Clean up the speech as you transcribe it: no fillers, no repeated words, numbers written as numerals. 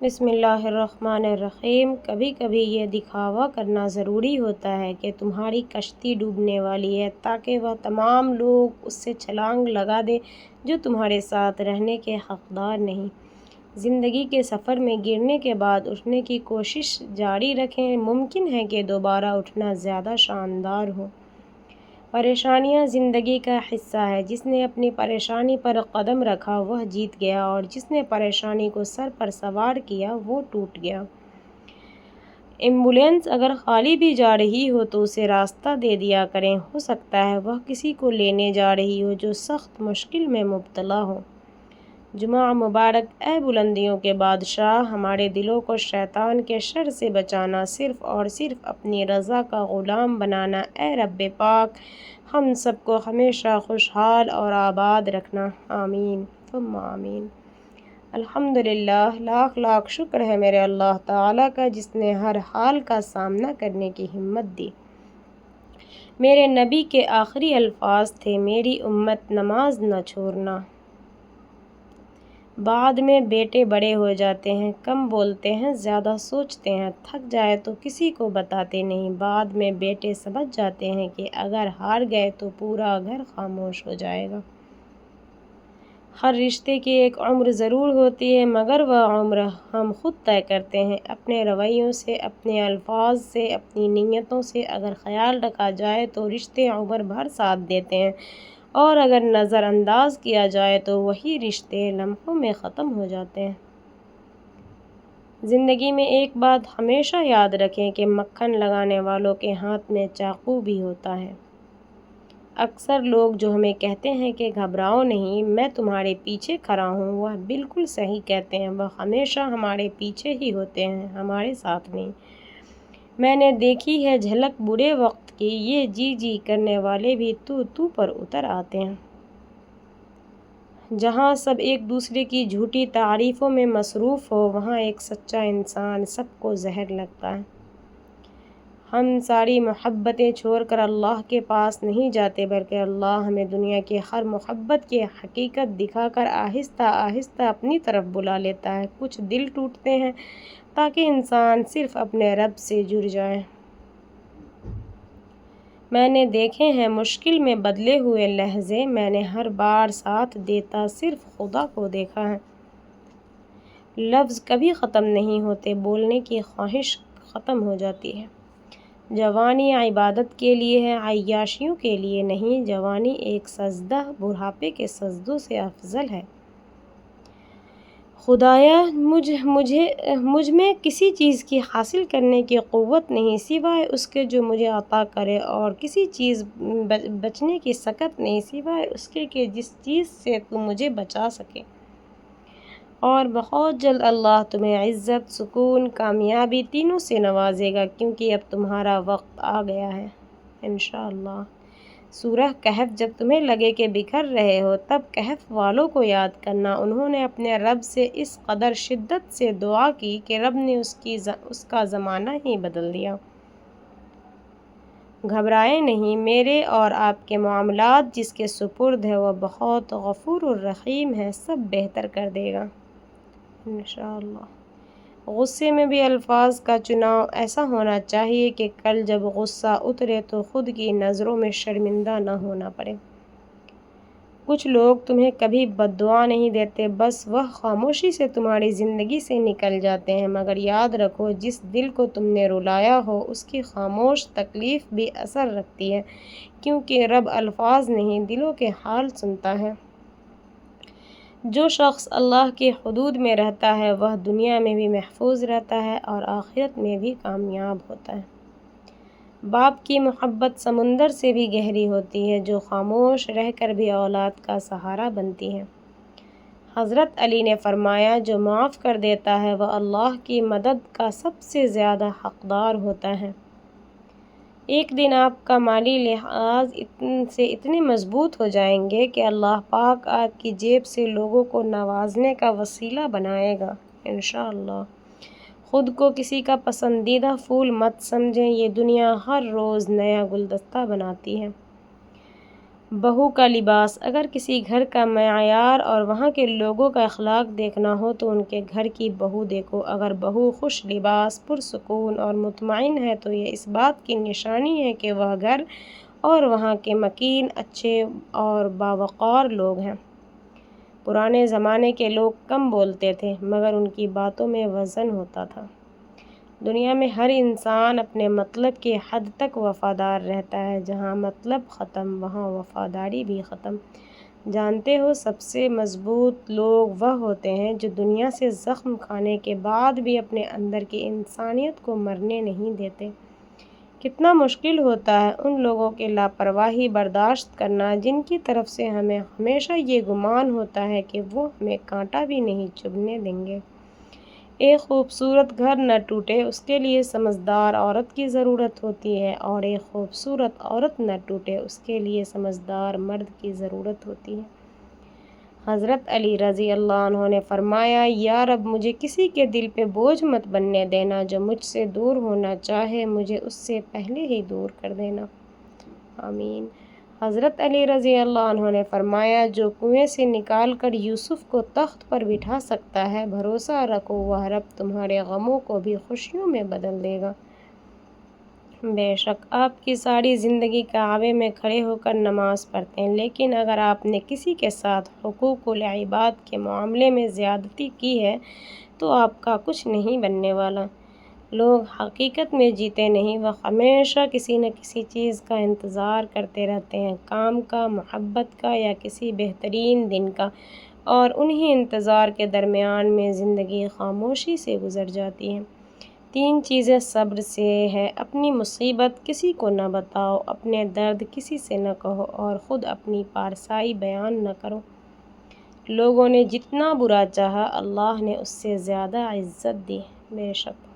بسم اللہ الرحمن الرحیم۔ کبھی کبھی یہ دکھاوا کرنا ضروری ہوتا ہے کہ تمہاری کشتی ڈوبنے والی ہے تاکہ وہ تمام لوگ اس سے چھلانگ لگا دیں جو تمہارے ساتھ رہنے کے حقدار نہیں۔ زندگی کے سفر میں گرنے کے بعد اٹھنے کی کوشش جاری رکھیں۔ ممکن ہے کہ دوبارہ اٹھنا زیادہ شاندار ہو۔ پریشانیاں زندگی کا حصہ ہے۔ جس نے اپنی پریشانی پر قدم رکھا وہ جیت گیا اور جس نے پریشانی کو سر پر سوار کیا وہ ٹوٹ گیا۔ ایمبولینس اگر خالی بھی جا رہی ہو تو اسے راستہ دے دیا کریں، ہو سکتا ہے وہ کسی کو لینے جا رہی ہو جو سخت مشکل میں مبتلا ہو۔ جمعہ مبارک۔ اے بلندیوں کے بادشاہ، ہمارے دلوں کو شیطان کے شر سے بچانا، صرف اور صرف اپنی رضا کا غلام بنانا۔ اے رب پاک، ہم سب کو ہمیشہ خوشحال اور آباد رکھنا۔ آمین ثم آمین۔ الحمدللہ، لاکھ لاکھ شکر ہے میرے اللہ تعالیٰ کا جس نے ہر حال کا سامنا کرنے کی ہمت دی۔ میرے نبی کے آخری الفاظ تھے، میری امت نماز نہ چھوڑنا۔ بعد میں بیٹے بڑے ہو جاتے ہیں، کم بولتے ہیں، زیادہ سوچتے ہیں، تھک جائے تو کسی کو بتاتے نہیں۔ بعد میں بیٹے سمجھ جاتے ہیں کہ اگر ہار گئے تو پورا گھر خاموش ہو جائے گا۔ ہر رشتے کی ایک عمر ضرور ہوتی ہے مگر وہ عمر ہم خود طے کرتے ہیں۔ اپنے رویوں سے، اپنے الفاظ سے، اپنی نیتوں سے اگر خیال رکھا جائے تو رشتے عمر بھر ساتھ دیتے ہیں اور اگر نظر انداز کیا جائے تو وہی رشتے لمحوں میں ختم ہو جاتے ہیں۔ زندگی میں ایک بات ہمیشہ یاد رکھیں کہ مکھن لگانے والوں کے ہاتھ میں چاقو بھی ہوتا ہے۔ اکثر لوگ جو ہمیں کہتے ہیں کہ گھبراؤ نہیں، میں تمہارے پیچھے کھڑا ہوں، وہ بالکل صحیح کہتے ہیں۔ وہ ہمیشہ ہمارے پیچھے ہی ہوتے ہیں، ہمارے ساتھ نہیں۔ میں نے دیکھی ہے جھلک برے وقت کی، یہ جی جی کرنے والے بھی تو پر اتر آتے ہیں۔ جہاں سب ایک دوسرے کی جھوٹی تعریفوں میں مصروف ہو وہاں ایک سچا انسان سب کو زہر لگتا ہے۔ ہم ساری محبتیں چھوڑ کر اللہ کے پاس نہیں جاتے بلکہ اللہ ہمیں دنیا کی ہر محبت کی حقیقت دکھا کر آہستہ آہستہ اپنی طرف بلا لیتا ہے۔ کچھ دل ٹوٹتے ہیں تاکہ انسان صرف اپنے رب سے جڑ جائے۔ میں نے دیکھے ہیں مشکل میں بدلے ہوئے لہجے، میں نے ہر بار ساتھ دیتا صرف خدا کو دیکھا ہے۔ لفظ کبھی ختم نہیں ہوتے، بولنے کی خواہش ختم ہو جاتی ہے۔ جوانی عبادت کے لیے ہے، عیاشیوں کے لیے نہیں۔ جوانی ایک سجدہ بڑھاپے کے سجدوں سے افضل ہے۔ خدایا مجھ میں کسی چیز کی حاصل کرنے کی قوت نہیں سوائے اس کے جو مجھے عطا کرے، اور کسی چیز بچنے کی سکت نہیں سوائے اس کے کہ جس چیز سے تو مجھے بچا سکے۔ اور بہت جلد اللہ تمہیں عزت، سکون، کامیابی تینوں سے نوازے گا کیونکہ اب تمہارا وقت آ گیا ہے انشاءاللہ۔ سورہ کہف۔ جب تمہیں لگے کہ بکھر رہے ہو تب کہف والوں کو یاد کرنا۔ انہوں نے اپنے رب سے اس قدر شدت سے دعا کی کہ رب نے اس کا زمانہ ہی بدل دیا۔ گھبرائیں نہیں، میرے اور آپ کے معاملات جس کے سپرد ہے وہ بہت غفور الرحیم ہے، سب بہتر کر دے گا انشاءاللہ۔ غصے میں بھی الفاظ کا چناؤ ایسا ہونا چاہیے کہ کل جب غصہ اترے تو خود کی نظروں میں شرمندہ نہ ہونا پڑے۔ کچھ لوگ تمہیں کبھی بد دعا نہیں دیتے، بس وہ خاموشی سے تمہاری زندگی سے نکل جاتے ہیں، مگر یاد رکھو جس دل کو تم نے رلایا ہو اس کی خاموش تکلیف بھی اثر رکھتی ہے، کیونکہ رب الفاظ نہیں دلوں کے حال سنتا ہے۔ جو شخص اللہ کی حدود میں رہتا ہے وہ دنیا میں بھی محفوظ رہتا ہے اور آخرت میں بھی کامیاب ہوتا ہے۔ باپ کی محبت سمندر سے بھی گہری ہوتی ہے جو خاموش رہ کر بھی اولاد کا سہارا بنتی ہے۔ حضرت علی نے فرمایا، جو معاف کر دیتا ہے وہ اللہ کی مدد کا سب سے زیادہ حقدار ہوتا ہے۔ ایک دن آپ کا مالی لحاظ سے اتنے مضبوط ہو جائیں گے کہ اللہ پاک آپ کی جیب سے لوگوں کو نوازنے کا وسیلہ بنائے گا انشاءاللہ۔ خود کو کسی کا پسندیدہ پھول مت سمجھیں، یہ دنیا ہر روز نیا گلدستہ بناتی ہے۔ بہو کا لباس۔ اگر کسی گھر کا معیار اور وہاں کے لوگوں کا اخلاق دیکھنا ہو تو ان کے گھر کی بہو دیکھو۔ اگر بہو خوش لباس، پرسکون اور مطمئن ہے تو یہ اس بات کی نشانی ہے کہ وہ گھر اور وہاں کے مکین، اچھے اور باوقار لوگ ہیں۔ پرانے زمانے کے لوگ کم بولتے تھے مگر ان کی باتوں میں وزن ہوتا تھا۔ دنیا میں ہر انسان اپنے مطلب کی حد تک وفادار رہتا ہے۔ جہاں مطلب ختم وہاں وفاداری بھی ختم۔ جانتے ہو سب سے مضبوط لوگ وہ ہوتے ہیں جو دنیا سے زخم کھانے کے بعد بھی اپنے اندر کی انسانیت کو مرنے نہیں دیتے۔ کتنا مشکل ہوتا ہے ان لوگوں کی لاپرواہی برداشت کرنا جن کی طرف سے ہمیں ہمیشہ یہ گمان ہوتا ہے کہ وہ ہمیں کانٹا بھی نہیں چبھنے دیں گے۔ ایک خوبصورت گھر نہ ٹوٹے اس کے لیے سمجھدار عورت کی ضرورت ہوتی ہے اور ایک خوبصورت عورت نہ ٹوٹے اس کے لیے سمجھدار مرد کی ضرورت ہوتی ہے۔ حضرت علی رضی اللہ عنہ نے فرمایا، یا رب مجھے کسی کے دل پہ بوجھ مت بننے دینا، جو مجھ سے دور ہونا چاہے مجھے اس سے پہلے ہی دور کر دینا۔ آمین۔ حضرت علی رضی اللہ عنہ نے فرمایا، جو کنویں سے نکال کر یوسف کو تخت پر بٹھا سکتا ہے، بھروسہ رکھو وہ رب تمہارے غموں کو بھی خوشیوں میں بدل دے گا۔ بے شک آپ کی ساری زندگی کعبے میں کھڑے ہو کر نماز پڑھتے ہیں، لیکن اگر آپ نے کسی کے ساتھ حقوق العباد کے معاملے میں زیادتی کی ہے تو آپ کا کچھ نہیں بننے والا۔ لوگ حقیقت میں جیتے نہیں، وہ ہمیشہ کسی نہ کسی چیز کا انتظار کرتے رہتے ہیں، کام کا، محبت کا یا کسی بہترین دن کا، اور انہی انتظار کے درمیان میں زندگی خاموشی سے گزر جاتی ہے۔ 3 چیزیں صبر سے ہے، اپنی مصیبت کسی کو نہ بتاؤ، اپنے درد کسی سے نہ کہو اور خود اپنی پارسائی بیان نہ کرو۔ لوگوں نے جتنا برا چاہا اللہ نے اس سے زیادہ عزت دی۔ بے شک